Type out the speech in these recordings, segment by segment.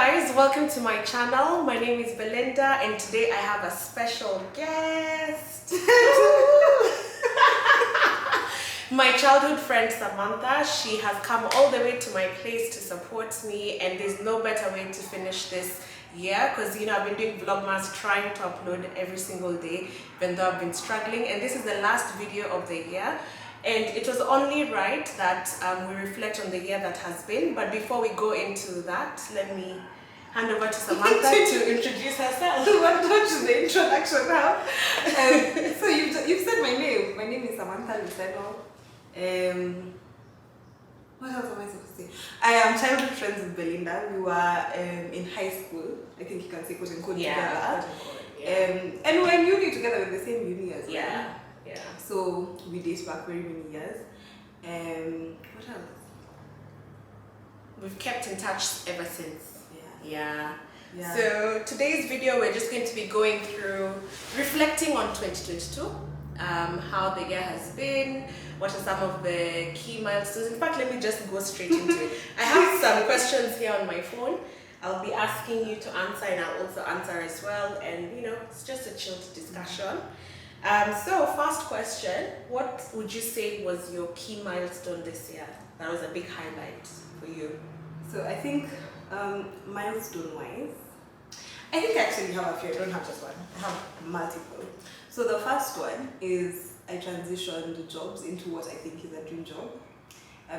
guys, welcome to my channel. My name is Belinda and today I have a special guest. My childhood friend Samantha. She has come all the way to my place to support me, and there's no better way to finish this year because I've been doing vlogmas, trying to upload every single day even though I've been struggling, and this is the last video of the year. And it was only right that we reflect on the year that has been. But before we go into that, let me hand over to Samantha to introduce herself. What is the introduction now? So you've said my name. My name is Samantha Kanali. What else am I supposed to say? I am childhood friends with Belinda. We were in high school. I think you can say quote unquote together. And we were in uni together with the same uni as well. Yeah. So we date back very many years. What else? We've kept in touch ever since. Yeah. Yeah. So today's video, we're just going to be going through reflecting on 2022, how the year has been, what are some of the key milestones. In fact, let me just go straight into it. I have some questions here on my phone. I'll be asking you to answer, and I'll also answer as well. And it's just a chilled discussion. So first question, what would you say was your key milestone this year? That was a big highlight for you. So I think milestone-wise, I think I actually have a few. I don't have just one. I have multiple. So the first one is I transitioned jobs into what I think is a dream job.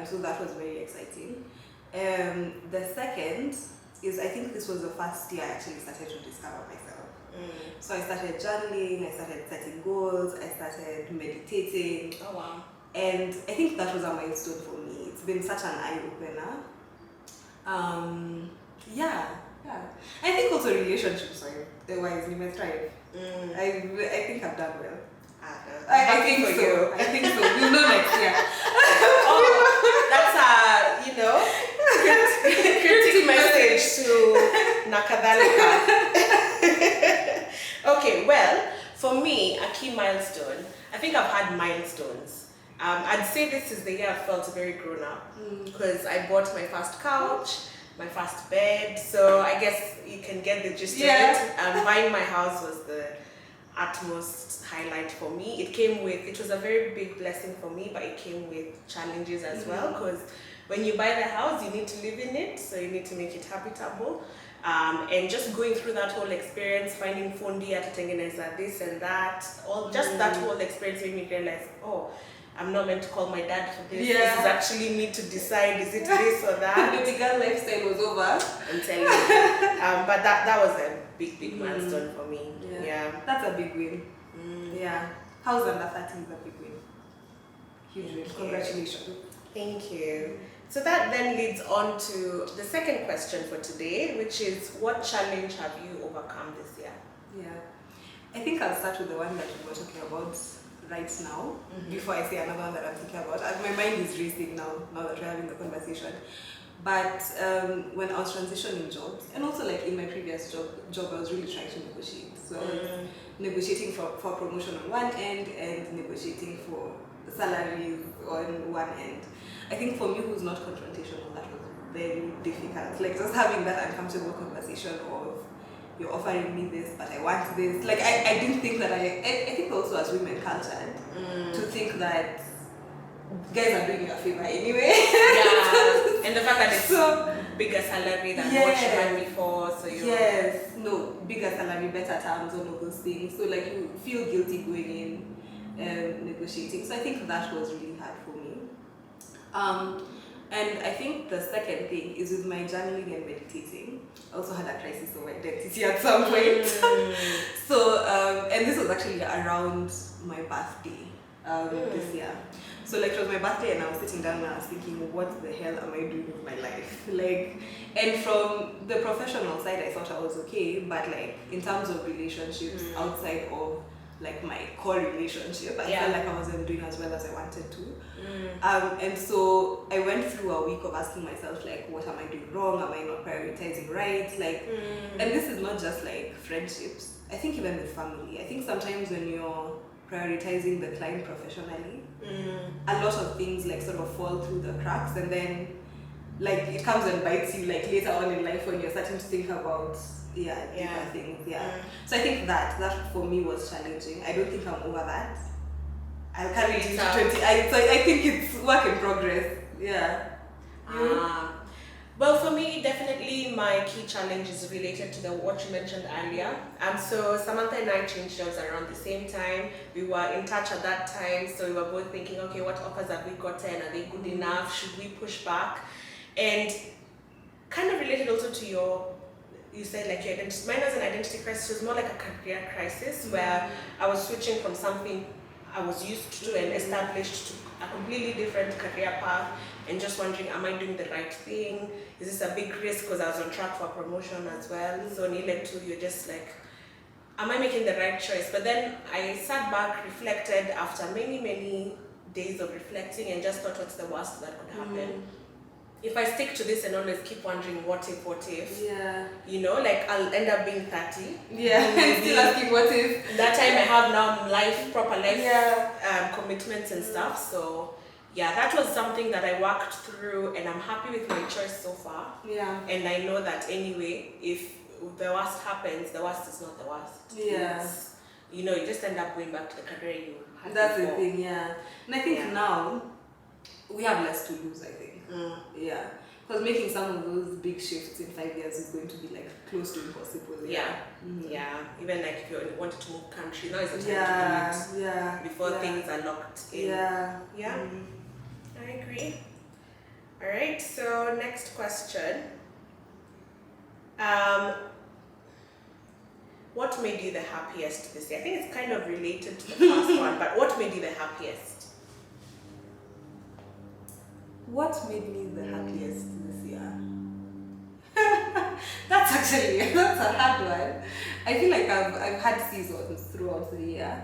So that was very exciting. The second is I think this was the first year I actually started to discover myself. So I started journaling, I started setting goals, I started meditating. Oh wow. And I think that was a milestone for me. It's been such an eye-opener. Yeah. I think also relationships wise, you may thrive. I think I've done well. I think so. I think so. We'll know next year. Oh, that's a critic message to Nakadalika. Okay, well, for me, a key milestone. I think I've had milestones. I'd say this is the year I felt very grown up because I bought my first couch, my first bed. So I guess you can get the gist of it. Buying my house was the utmost highlight for me. It was a very big blessing for me, but it came with challenges as well, because when you buy the house, you need to live in it, so you need to make it habitable. And just going through that whole experience, finding fundi at Tengeneza, this and that, that whole experience made me realize, I'm not meant to call my dad for this. This is actually me to decide, is it this or that? The big girl lifestyle was over. I'm telling you. But that was a big milestone for me. Yeah. That's a big win. Yeah. House under 30 is a big win. Huge win. Congratulations. Thank you. So that then leads on to the second question for today, which is, what challenge have you overcome this year? Yeah. I think I'll start with the one that we were talking about right now, before I say another one that I'm thinking about. My mind is racing now that we're having the conversation. But when I was transitioning jobs, and also like in my previous job I was really trying to negotiate. So I was negotiating for promotion on one end and negotiating for salaries on one end. I think for me, who's not confrontational, that was very difficult. Like just having that uncomfortable conversation of, you're offering me this, but I want this. Like I didn't think that I think also as women cultured to think that guys are doing you a favor anyway. Yeah. And the fact that it's bigger salary than what you had before, so you bigger salary, better terms, all of those things. So like you feel guilty going in negotiating. So I think that was really hard for me. And I think the second thing is with my journaling and meditating. I also had a crisis of identity at some point. So, and this was actually around my birthday this year. So like it was my birthday and I was sitting down and I was thinking, what the hell am I doing with my life? Like, and from the professional side, I thought I was okay, but like in terms of relationships outside of like my core relationship, I felt like I wasn't doing as well as I wanted to. And so I went through a week of asking myself, like, what am I doing wrong? Am I not prioritizing right? Like, and this is not just like friendships. I think even with family. I think sometimes when you're prioritizing the client professionally, a lot of things like sort of fall through the cracks, and then like it comes and bites you like later on in life when you're starting to think about deeper things. So I think that for me was challenging. I don't think I'm over that. I'll carry it into 20. I think it's work in progress. Yeah. Well, for me, definitely my key challenge is related to what you mentioned earlier. So Samantha and I changed jobs around the same time. We were in touch at that time, so we were both thinking, okay, what offers have we gotten? Are they good enough? Should we push back? And kind of related also to you said like your identity. Mine was an identity crisis. It was more like a career crisis where I was switching from something I was used to and established to a completely different career path, and just wondering, am I doing the right thing? Is this a big risk? Because I was on track for promotion as well. So needed to, you're just like, am I making the right choice? But then I sat back, reflected after many days of reflecting, and just thought, what's the worst that could happen? If I stick to this and always keep wondering what if, you know, like I'll end up being 30. Still asking what if. That time I have now proper life commitments and stuff. So that was something that I worked through, and I'm happy with my choice so far. And I know that anyway, if the worst happens, the worst is not the worst. It's, you know, you just end up going back to the career you had That's before. the thing, And I think now we have less to lose, I think. Because making some of those big shifts in 5 years is going to be like close to impossible. Even like if you wanted to move country, now is the time to do it before things are locked in. I agree. All right, so next question. What made you the happiest this year? I think it's kind of related to the first one, but what made you the happiest? What made me the happiest this year? That's a hard one. I feel like I've had seasons throughout the year.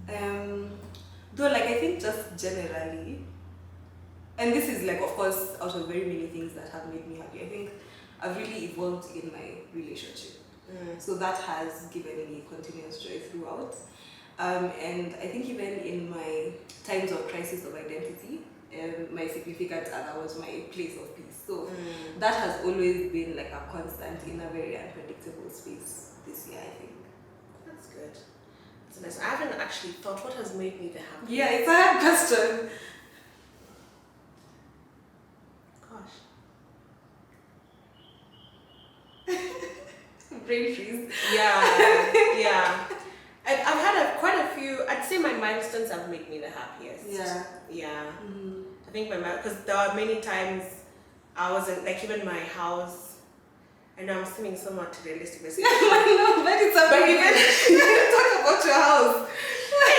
Though like I think just generally, and this is like of course out of very many things that have made me happy, I think I've really evolved in my relationship. So that has given me continuous joy throughout. And I think even in my times of crisis of identity, my significant other was my place of peace. So that has always been like a constant in a very unpredictable space this year, I think. That's good. That's nice. I haven't actually thought what has made me the happiest. Yeah, it's a hard question. Gosh. Brain freeze. Yeah. I've had quite a few. I'd say my milestones have made me the happiest. I think because there are many times I wasn't like, even my house. I know I'm seeming so materialistic. I know, but it's but even talk about your house.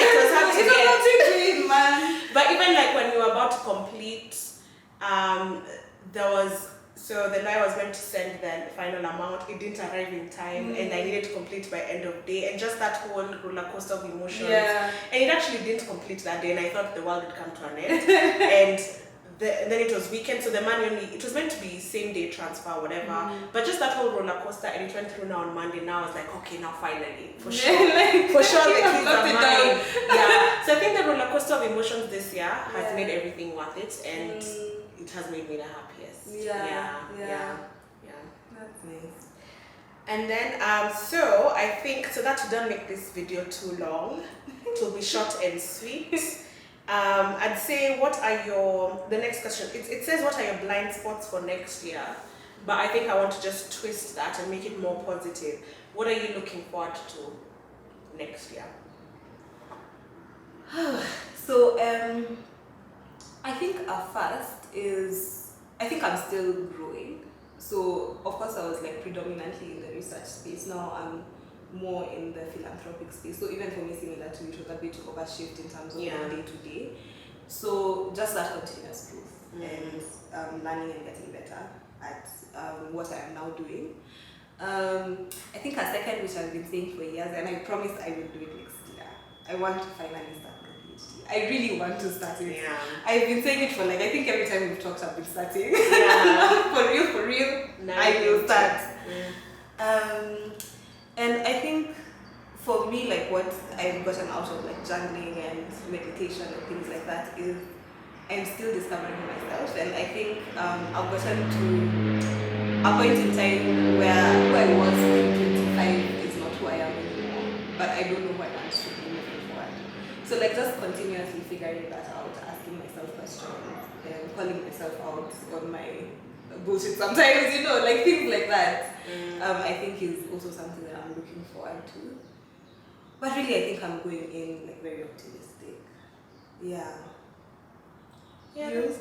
It was hard to get. Not dream, man. But even like when we were about to complete, there was. So then I was meant to send the final amount. It didn't arrive in time, and I needed to complete by end of day. And just that whole roller coaster of emotions. And it actually didn't complete that day, and I thought the world would come to an end. And then it was weekend, so the money it was meant to be same day transfer, whatever. But just that whole roller coaster, and it went through now on Monday. Now I was like, okay, now finally, for sure, for sure, the kids are mine. So I think the roller coaster of emotions this year has made everything worth it, and it has made me the happiest. That's nice. And then so I think that don't make this video too long. It will be short and sweet. I'd say, what are the next question, it says what are your blind spots for next year, but I think I want to just twist that and make it more positive. What are you looking forward to next year? So I think first is, I think I'm still growing. So of course I was like predominantly in the research space. Now I'm more in the philanthropic space. So even for me, similar to it, was a bit of a shift in terms of day to day. So just that continuous growth and learning and getting better at what I am now doing. I think a second, which I've been saying for years, and I promise I will do it next year. I want to finally start my PhD. I really want to start it. I've been saying it for like, I think every time we've talked, I've been starting. For real, I will start. And I think for me, like what I've gotten out of like journaling and meditation and things like that is I'm still discovering myself, and I think I've gotten to a point in time where who I was in 25 is not who I am anymore, but I don't know who I want to be moving forward. So like just continuously figuring that out, asking myself questions, and calling myself out on my bullshit sometimes, you know, like things like that. I think is also something that I'm looking forward to. But really, I think I'm going in like very optimistic. Yeah. Yeah. You?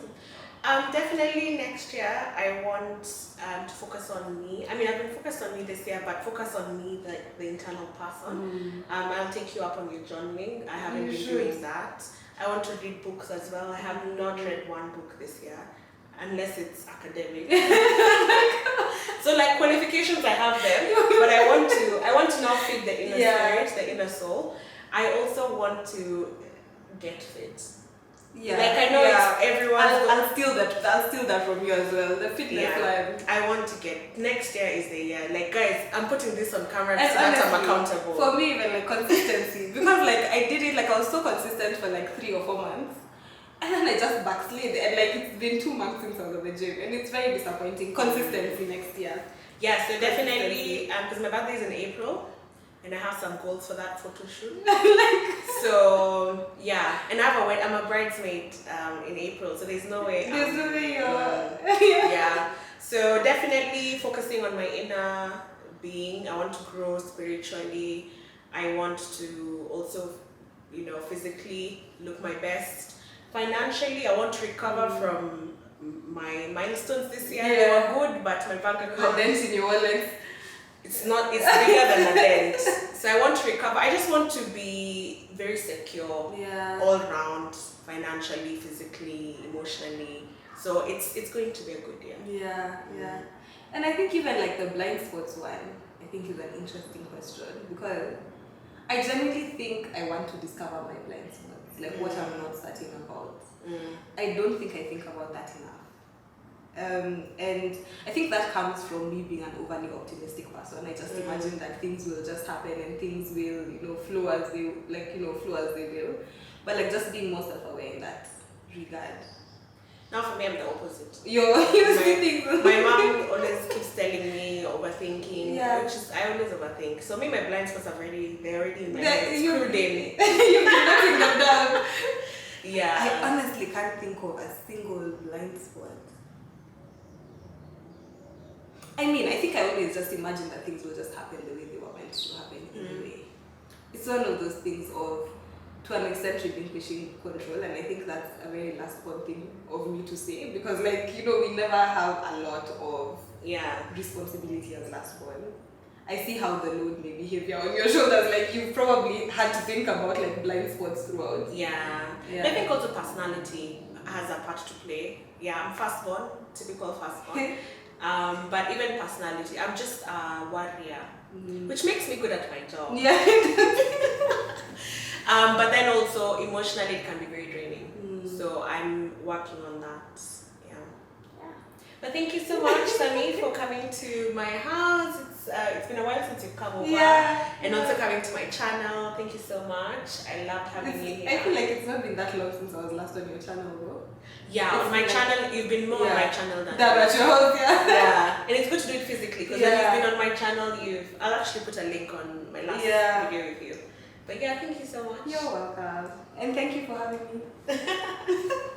Definitely next year I want to focus on me. I mean, I've been focused on me this year, but focus on me, the internal person. I'll take you up on your journaling. I haven't been doing that. I want to read books as well. I have not read one book this year, unless it's academic. So like qualifications, I have them, but I want to now feed the inner spirit, the inner soul. I also want to get fit. Yeah, like I know it's everyone's. I'll steal that from you as well. The fitness one. I want to get, next year is the year. Like guys, I'm putting this on camera so and that honestly, I'm accountable. For me, even like consistency, because like I did it, like I was so consistent for like 3 or 4 months, and then I just backslid, and like it's been 2 months since I was at the gym, and it's very disappointing. Consistency next year. Yeah, so definitely, because my birthday is in April. And I have some goals for that photo shoot. So yeah, and I'm a bridesmaid in April, so there's no way. There's no way yeah. So definitely focusing on my inner being. I want to grow spiritually. I want to also, physically look my best. Financially, I want to recover from my milestones this year. They were good, but my bank account. The dent in your wallet. It's bigger than a dent. So I want to recover. I just want to be very secure all round, financially, physically, emotionally. So it's going to be a good year. Yeah. And I think even like the blind spots one, I think is an interesting question, because I genuinely think I want to discover my blind spots, like what I'm not certain about. I don't think I think about that enough. And I think that comes from me being an overly optimistic person. I just imagine that things will just happen and things will, flow as they will. But like just being more self-aware in that regard. Now for me, I'm the opposite. My mom always keeps telling me overthinking. Yeah. Which is, I always overthink. So me, my blind spots they're already in my head. Screwed in. You've been knocking them down. Yeah. I honestly can't think of a single blind spot. I mean, I think I always just imagine that things will just happen the way they were meant to happen anyway. It's one of those things of, to an extent, relinquishing control, and I think that's a very last born thing of me to say, because we never have a lot of responsibility as last born. I see how the load may be heavier on your shoulders, like you've probably had to think about like blind spots throughout. Yeah. I think also personality has a part to play. Yeah, I'm firstborn, typical firstborn. But even personality, I'm just a warrior, which makes me good at my job. Yeah. But then also emotionally it can be very draining. So I'm working on that. Yeah. But thank you so much, Sami, for coming to my house. It's been a while since you've come over. And also coming to my channel. Thank you so much. I loved having you here. I feel like it's not been that long since I was last on your channel, though. Yeah, on my channel, you've been more on my channel than at your house, yeah. And it's good to do it physically, because when you've been on my channel, I'll actually put a link on my last video review. But yeah, thank you so much. You're welcome. And thank you for having me.